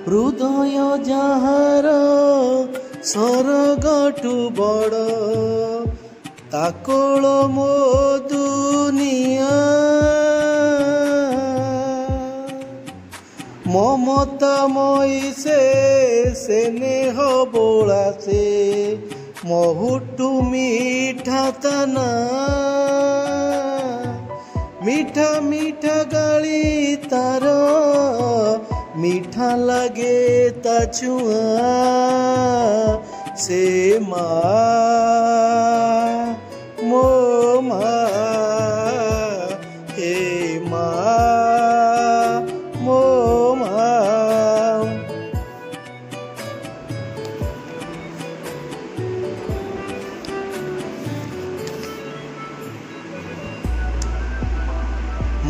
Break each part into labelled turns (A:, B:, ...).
A: हृदय जहार सरगटु बड़ ताकोल मो दुनिया ममतामयी से स्नेह बोला से महुटु मीठा तना मीठा मीठा गाली तार मीठा लगे ता छुआ से मो हे मो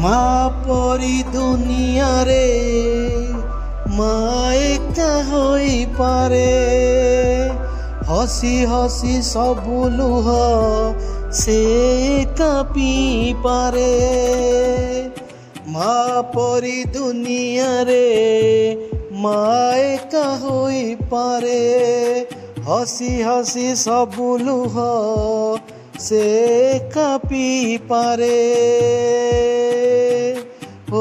A: माँ परी दुनिया रे माँ एका होई पारे हसी हसी सबु लुह से कापी पारे माँ परी दुनिया रे माँ एका होई पारे हसी हसी सबु लुह से कापी पारे हो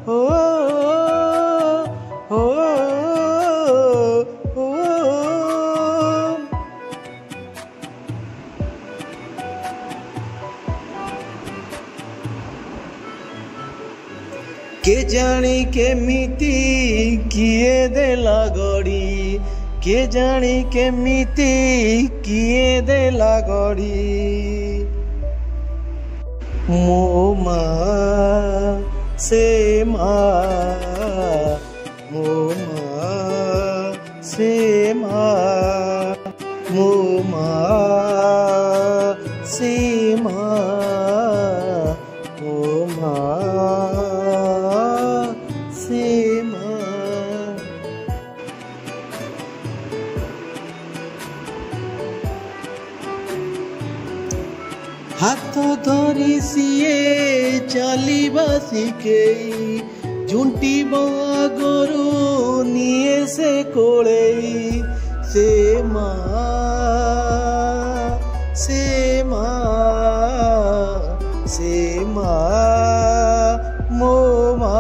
A: हो हो हो के जानी केमिति किए देला गड़ी के जानी केमिति किए देला गड़ी मो माँ से माँ मो माँ से माँ मो माँ से माँ मो माँ से माँ हाथ धरी सीए चलिबा शिखेई झुंटिबा गोरु निये से कोलेई से माँ से माँ से माँ मो माँ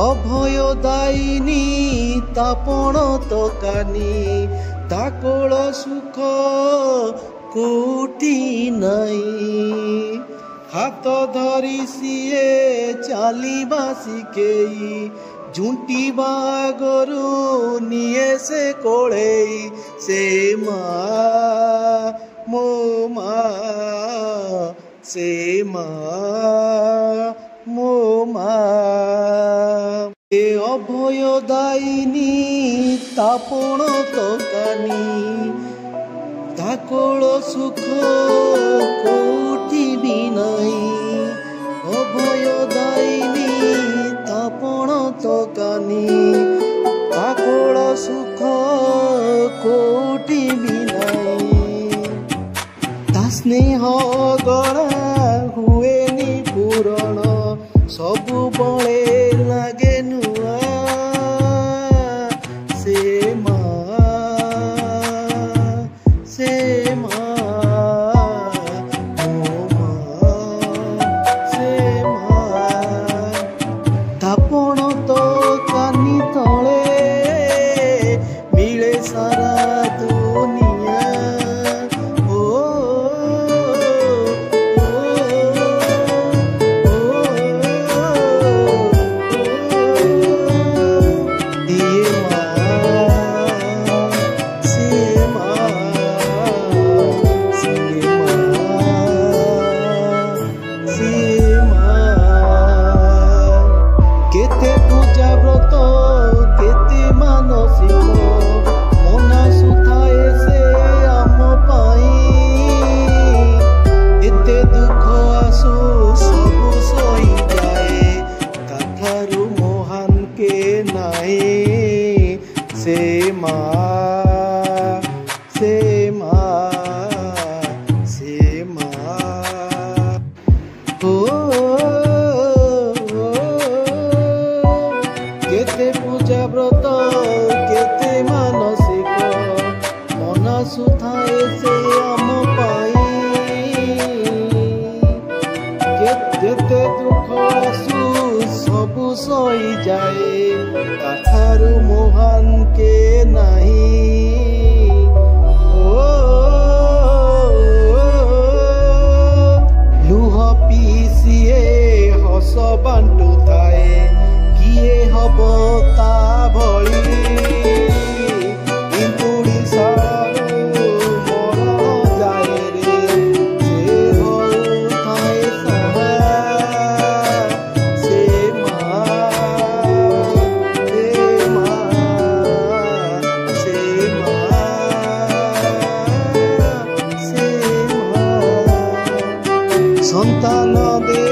A: अभय दायिनी तापण तकानी ताकोल सुख कोटी नहीं हाथ धरी सीए चलिबा शिखेई झुंटिबा गोरु निये से कोलेई से माँ मो माँ से माँ मो माँ ए अभय दायिनी तापण तकानी ताकोल सुख कोटी भी नहीं अभय दायिनी तापण तकानी ताकोल सुख कोटी भी नहीं ता स्नेह गड़ा हुएनी पूरण सबु बळे लागे नुआ से तापण तो कानी तले मिले सारा दुनिया ओ दिए केते पूजा व्रत केते मानसिक मना सुथाए से आम पाई एते दुख आसु सबु सही जाए ताठारु महान के नाई से माँ से माँ से माँ ओ आसु सबु सही जाए ताठारु महान के नहीं। लुह पिसिए हस बांटु थाए किए हब ता भली इंतुड़ी सारू मरण जाए रे से हऊ थाए सहा से सन्तान दे